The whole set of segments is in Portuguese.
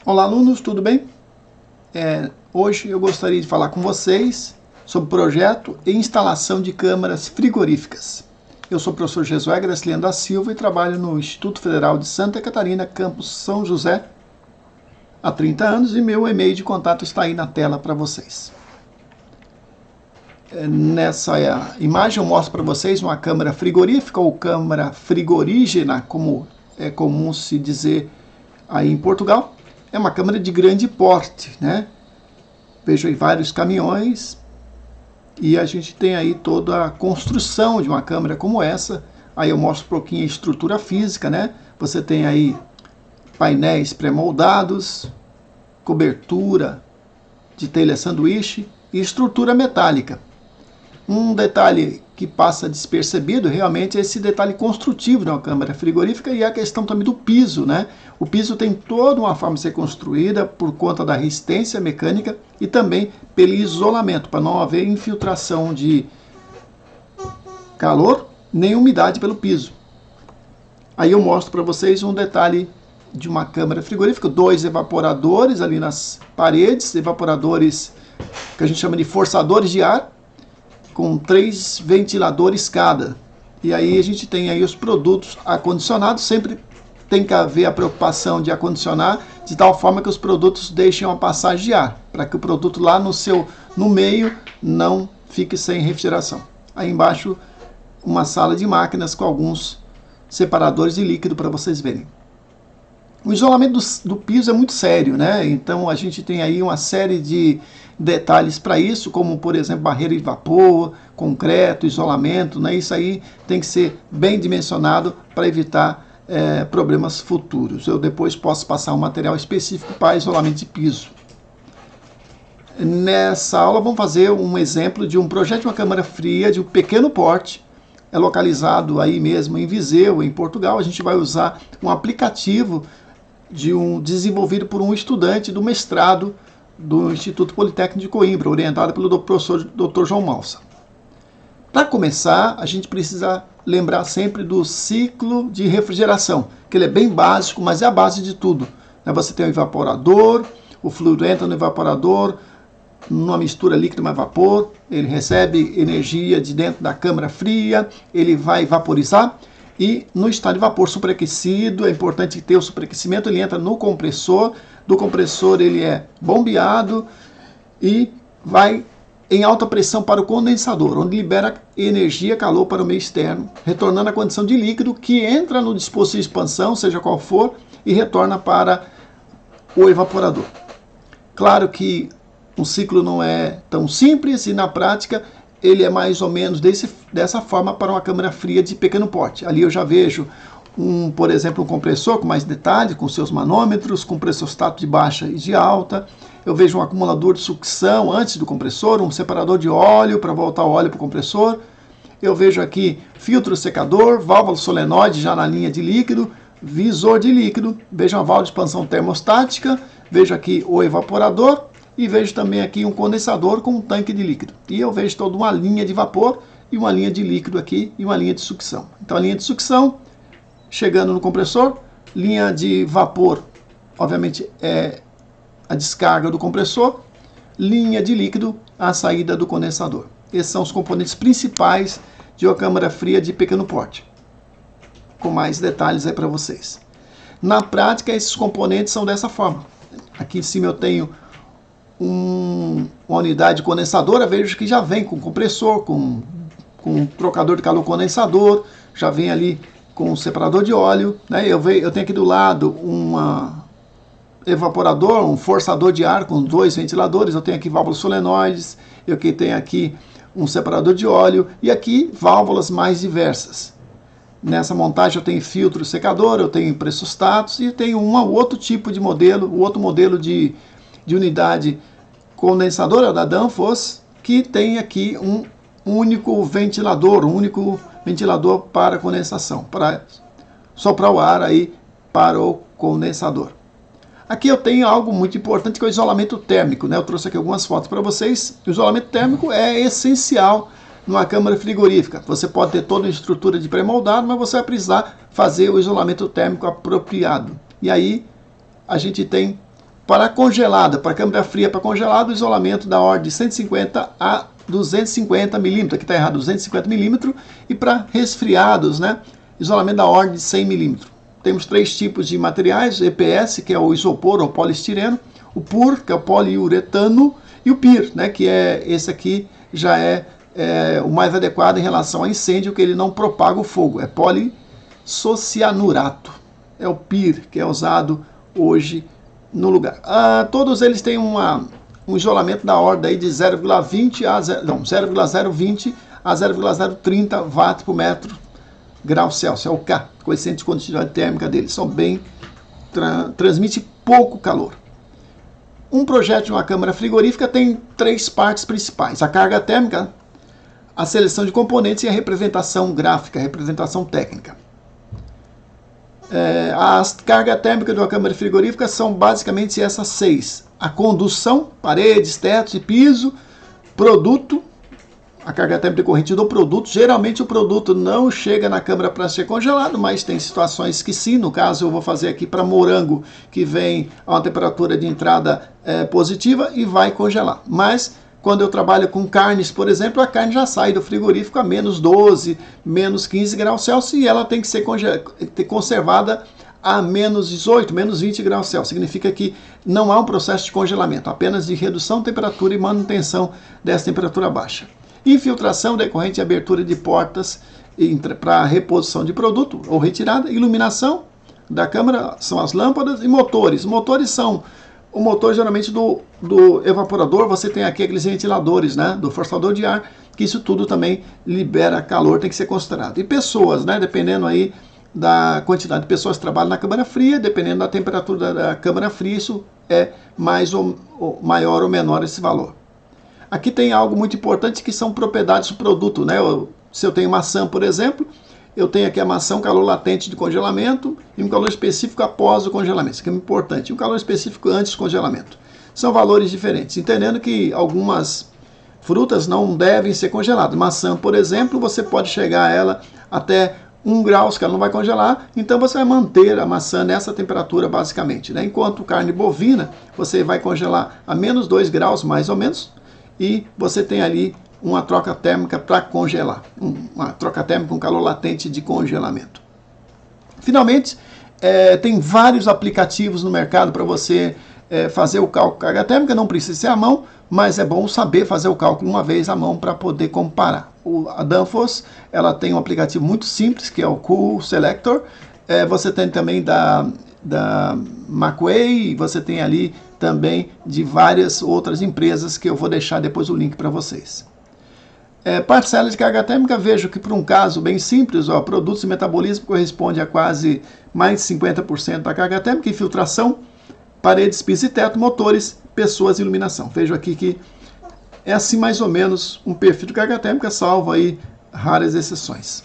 Olá, alunos, tudo bem? Hoje eu gostaria de falar com vocês sobre projeto e instalação de câmaras frigoríficas. Eu sou o professor Jesué Graciliano da Silva e trabalho no Instituto Federal de Santa Catarina, campus São José, há 30 anos, e meu e-mail de contato está aí na tela para vocês. Nessa imagem eu mostro para vocês uma câmara frigorífica ou câmara frigorígena, como é comum se dizer aí em Portugal. É uma câmara de grande porte, né? Vejo aí vários caminhões e a gente tem aí toda a construção de uma câmara como essa. Aí eu mostro um pouquinho a estrutura física, né? Você tem aí painéis pré-moldados, cobertura de telha sanduíche e estrutura metálica. Um detalhe que passa despercebido realmente é esse detalhe construtivo de uma câmara frigorífica e a questão também do piso, né? O piso tem toda uma forma de ser construída por conta da resistência mecânica e também pelo isolamento, para não haver infiltração de calor nem umidade pelo piso. Aí eu mostro para vocês um detalhe de uma câmara frigorífica, 2 evaporadores ali nas paredes, evaporadores que a gente chama de forçadores de ar, com 3 ventiladores cada. E aí a gente tem aí os produtos acondicionados, sempre tem que haver a preocupação de acondicionar de tal forma que os produtos deixem uma passagem de ar, para que o produto lá no meio não fique sem refrigeração. Aí embaixo uma sala de máquinas com alguns separadores de líquido para vocês verem. O isolamento do piso é muito sério, né? Então a gente tem aí uma série de detalhes para isso, como por exemplo barreira de vapor, concreto, isolamento, né? Isso aí tem que ser bem dimensionado para evitar problemas futuros. Eu depois posso passar um material específico para isolamento de piso. Nessa aula vamos fazer um exemplo de um projeto de uma câmara fria de um pequeno porte. É localizado aí mesmo em Viseu, em Portugal. A gente vai usar um aplicativo desenvolvido por um estudante do mestrado do Instituto Politécnico de Coimbra, orientado pelo professor Dr. João Malsa. Para começar, a gente precisa lembrar sempre do ciclo de refrigeração, que ele é bem básico, mas é a base de tudo. Você tem o evaporador, o fluido entra no evaporador, numa mistura líquido mais vapor, ele recebe energia de dentro da câmara fria, ele vai vaporizar, e no estado de vapor superaquecido, é importante ter o superaquecimento, ele entra no compressor, do compressor ele é bombeado e vai em alta pressão para o condensador, onde libera energia e calor para o meio externo, retornando à condição de líquido que entra no dispositivo de expansão, seja qual for, e retorna para o evaporador. Claro que um ciclo não é tão simples e na prática ele é mais ou menos dessa forma para uma câmara fria de pequeno porte. Ali eu já vejo, por exemplo, um compressor com mais detalhes, com seus manômetros, com pressostato de baixa e de alta. Eu vejo um acumulador de sucção antes do compressor, um separador de óleo para voltar o óleo para o compressor. Eu vejo aqui filtro secador, válvula solenoide já na linha de líquido, visor de líquido, vejo uma válvula de expansão termostática, vejo aqui o evaporador, e vejo também aqui um condensador com um tanque de líquido. E eu vejo toda uma linha de vapor e uma linha de líquido aqui e uma linha de sucção. Então a linha de sucção chegando no compressor, linha de vapor, obviamente é a descarga do compressor, linha de líquido, a saída do condensador. Esses são os componentes principais de uma câmara fria de pequeno porte. Com mais detalhes aí para vocês. Na prática, esses componentes são dessa forma. Aqui em cima eu tenho uma unidade condensadora, vejo que já vem com compressor, com um trocador de calor condensador, já vem ali com um separador de óleo, né? Eu tenho aqui do lado um evaporador, um forçador de ar com 2 ventiladores, eu tenho aqui válvulas solenoides, eu tenho aqui um separador de óleo e aqui válvulas mais diversas. Nessa montagem eu tenho filtro secador, eu tenho pressostatos e tenho outro tipo de modelo, outro modelo de unidade condensadora da Danfoss, que tem aqui um único ventilador para condensação, para soprar o ar aí para o condensador. Aqui eu tenho algo muito importante que é o isolamento térmico, né? Eu trouxe aqui algumas fotos para vocês. O isolamento térmico é essencial numa câmara frigorífica. Você pode ter toda a estrutura de pré-moldado, mas você vai precisar fazer o isolamento térmico apropriado. E aí a gente tem Para congelada, para câmara fria para congelado, isolamento da ordem de 150 a 250 milímetros, aqui está errado, 250 milímetros, e para resfriados, né, isolamento da ordem de 100 milímetros. Temos 3 tipos de materiais: EPS, que é o isopor ou poliestireno, o PUR, que é o poliuretano, e o PIR, né, que é esse aqui, já é o mais adequado em relação a incêndio, que ele não propaga o fogo, é polissocianurato, é o PIR, que é usado hoje no lugar. Todos eles têm um isolamento da ordem aí de 0,020 a 0,030 watts por metro grau Celsius, é o K, coeficiente de condutividade térmica deles, são bem, transmite pouco calor. Um projétil de uma câmara frigorífica tem 3 partes principais: a carga térmica, a seleção de componentes e a representação gráfica, a representação técnica. As cargas térmicas de uma câmara frigorífica são basicamente essas 6: a condução, paredes, tetos e piso, produto, a carga térmica decorrente do produto. Geralmente o produto não chega na câmara para ser congelado, mas tem situações que sim. No caso, eu vou fazer aqui para morango, que vem a uma temperatura de entrada positiva e vai congelar. Mas quando eu trabalho com carnes, por exemplo, a carne já sai do frigorífico a menos 12, menos 15 graus Celsius e ela tem que ser conservada a menos 18, menos 20 graus Celsius. Significa que não há um processo de congelamento, apenas de redução de temperatura e manutenção dessa temperatura baixa. Infiltração decorrente de abertura de portas para reposição de produto ou retirada. Iluminação da câmara são as lâmpadas e motores. Motores são o motor geralmente do evaporador. Você tem aqui aqueles ventiladores, né, do forçador de ar, que isso tudo também libera calor, tem que ser considerado. E pessoas, né, dependendo aí da quantidade de pessoas que trabalham na câmara fria, dependendo da temperatura da câmara fria, isso é mais ou maior ou menor esse valor. Aqui tem algo muito importante que são propriedades do produto, né? Se eu tenho maçã, por exemplo, eu tenho aqui a maçã, um calor latente de congelamento e um calor específico após o congelamento. Isso aqui é importante. E um calor específico antes do congelamento. São valores diferentes, entendendo que algumas frutas não devem ser congeladas. Maçã, por exemplo, você pode chegar a ela até 1 grau, que ela não vai congelar, então você vai manter a maçã nessa temperatura basicamente, né? Enquanto carne bovina, você vai congelar a menos 2 graus mais ou menos, e você tem ali uma troca térmica para congelar, uma troca térmica com calor latente de congelamento. Finalmente, tem vários aplicativos no mercado para você fazer o cálculo de carga térmica. Não precisa ser à mão, mas é bom saber fazer o cálculo uma vez à mão para poder comparar. A Danfoss, ela tem um aplicativo muito simples, que é o Cool Selector. Você tem também da Macway, você tem ali também de várias outras empresas, que eu vou deixar depois o link para vocês. Parcela de carga térmica, vejo que para um caso bem simples, produtos e metabolismo corresponde a quase mais de 50% da carga térmica, infiltração, paredes, piso e teto, motores, pessoas e iluminação. Vejo aqui que é assim mais ou menos um perfil de carga térmica, salvo aí raras exceções.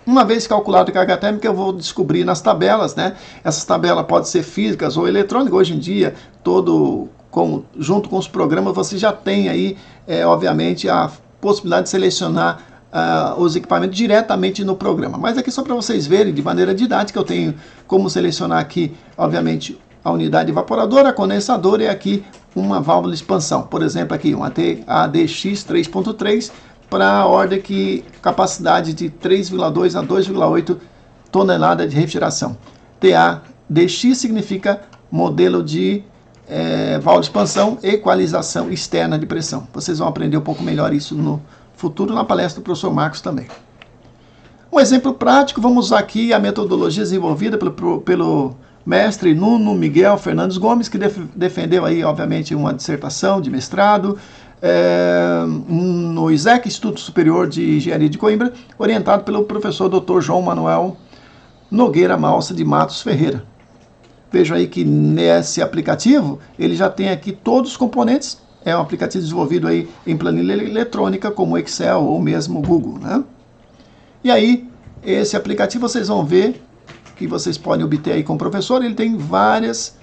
Uma vez calculado a carga térmica, eu vou descobrir nas tabelas, né? Essas tabelas podem ser físicas ou eletrônicas. Hoje em dia, junto com os programas, você já tem aí, obviamente, a possibilidade de selecionar os equipamentos diretamente no programa. Mas aqui só para vocês verem, de maneira didática, eu tenho como selecionar aqui, obviamente, a unidade evaporadora, a condensadora e aqui uma válvula de expansão. Por exemplo, aqui uma ADX 3.3, para a ordem que capacidade de 3,2 a 2,8 toneladas de refrigeração. TADX significa modelo de válvula de expansão, equalização externa de pressão. Vocês vão aprender um pouco melhor isso no futuro, na palestra do professor Marcos também. Um exemplo prático, vamos usar aqui a metodologia desenvolvida pelo mestre Nuno Miguel Fernandes Gomes, que defendeu aí, obviamente, uma dissertação de mestrado, no ISEC, Instituto Superior de Engenharia de Coimbra, orientado pelo professor Dr. João Manuel Nogueira Malsa de Matos Ferreira. Vejo aí que nesse aplicativo ele já tem aqui todos os componentes. É um aplicativo desenvolvido aí em planilha eletrônica, como Excel ou mesmo Google, né? E aí, esse aplicativo vocês vão ver que vocês podem obter aí com o professor. Ele tem várias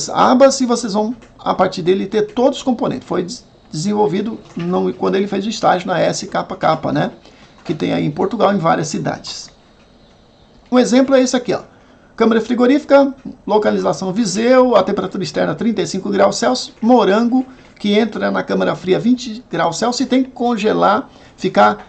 abas e vocês vão, a partir dele, ter todos os componentes. Foi desenvolvido quando ele fez o estágio na SKK, né? Que tem aí em Portugal, em várias cidades. Um exemplo é esse aqui, ó. Câmara frigorífica, localização Viseu, a temperatura externa 35 graus Celsius, morango, que entra na câmara fria 20 graus Celsius e tem que congelar, ficar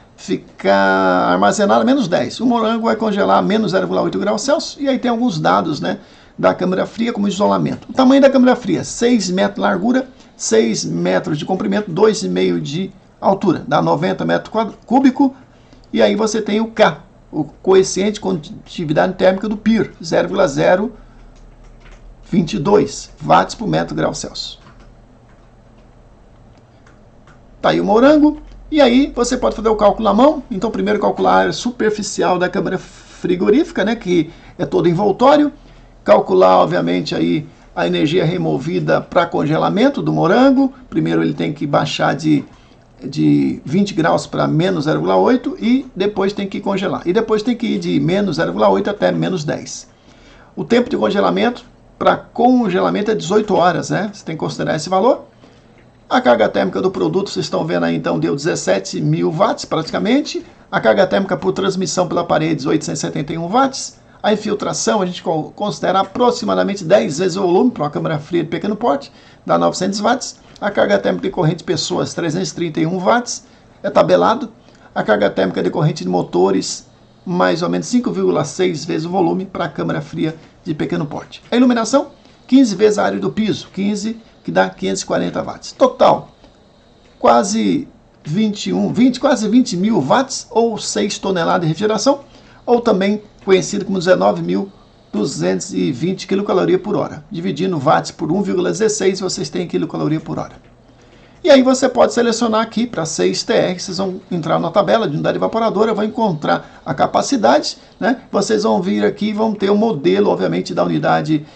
armazenado a menos 10. O morango vai congelar a menos 0,8 graus Celsius, e aí tem alguns dados, né, da câmara fria como isolamento. O tamanho da câmara fria, 6 metros de largura, 6 metros de comprimento, 2,5 de altura, dá 90 metros cúbicos, e aí você tem o K, o coeficiente de condutividade térmica do PIR, 0,022 watts por metro grau Celsius. Tá aí o morango, e aí você pode fazer o cálculo na mão. Então primeiro calcular a área superficial da câmara frigorífica, né, que é todo envoltório, calcular obviamente aí a energia removida para congelamento do morango. Primeiro ele tem que baixar de 20 graus para menos 0,8 e depois tem que congelar. E depois tem que ir de menos 0,8 até menos 10. O tempo de congelamento para congelamento é 18 horas, né? Você tem que considerar esse valor. A carga térmica do produto, vocês estão vendo aí, então, deu 17.000 watts praticamente. A carga térmica por transmissão pela parede, 871 watts. A infiltração, a gente considera aproximadamente 10 vezes o volume para uma câmara fria de pequeno porte, dá 900 watts. A carga térmica decorrente de pessoas, 331 watts, é tabelado. A carga térmica decorrente de motores, mais ou menos 5,6 vezes o volume para a câmara fria de pequeno porte. A iluminação, 15 vezes a área do piso, 15, que dá 540 watts. Total, quase 20 mil watts, ou 6 toneladas de refrigeração, ou também conhecido como 19.220 kcal por hora. Dividindo watts por 1,16, vocês têm kcal por hora. E aí você pode selecionar aqui para 6 TR, vocês vão entrar na tabela de unidade evaporadora, vão encontrar a capacidade, né? Vocês vão vir aqui e vão ter o modelo, obviamente, da unidade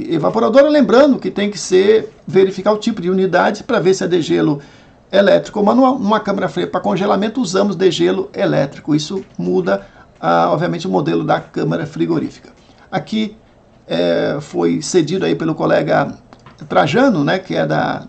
evaporadora, lembrando que tem que verificar o tipo de unidade para ver se é degelo elétrico ou manual. Numa câmara fria para congelamento usamos degelo elétrico, isso muda obviamente o modelo da câmara frigorífica. Aqui foi cedido aí pelo colega Trajano, né, que é da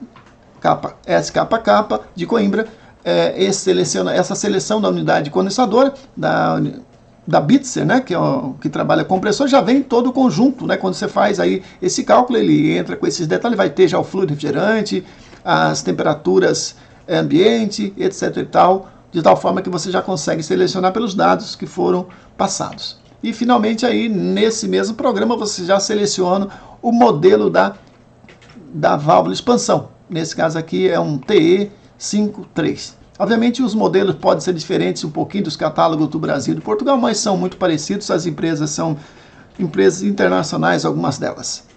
SKK de Coimbra, essa seleção da unidade condensadora da Bitzer, né, que trabalha compressor, já vem todo o conjunto, né? Quando você faz aí esse cálculo, ele entra com esses detalhes, vai ter já o fluido refrigerante, as temperaturas ambiente, etc e tal, de tal forma que você já consegue selecionar pelos dados que foram passados. E finalmente aí, nesse mesmo programa, você já seleciona o modelo da válvula de expansão. Nesse caso aqui é um TE53. Obviamente os modelos podem ser diferentes um pouquinho dos catálogos do Brasil e do Portugal, mas são muito parecidos, as empresas são empresas internacionais, algumas delas.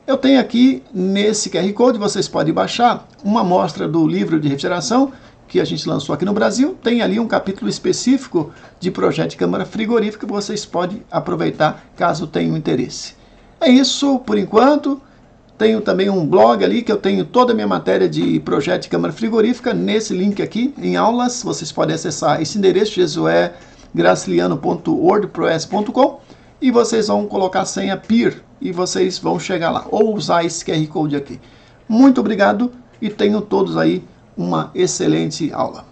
Eu tenho aqui, nesse QR Code, vocês podem baixar uma amostra do livro de refrigeração, que a gente lançou aqui no Brasil. Tem ali um capítulo específico de projeto de câmara frigorífica, que vocês podem aproveitar, caso tenham interesse. É isso por enquanto. Tenho também um blog ali que eu tenho toda a minha matéria de projeto de câmara frigorífica nesse link aqui, em aulas. Vocês podem acessar esse endereço, jesuegraciliano.wordpress.com, e vocês vão colocar a senha PIR e vocês vão chegar lá, ou usar esse QR Code aqui. Muito obrigado e tenham todos aí uma excelente aula.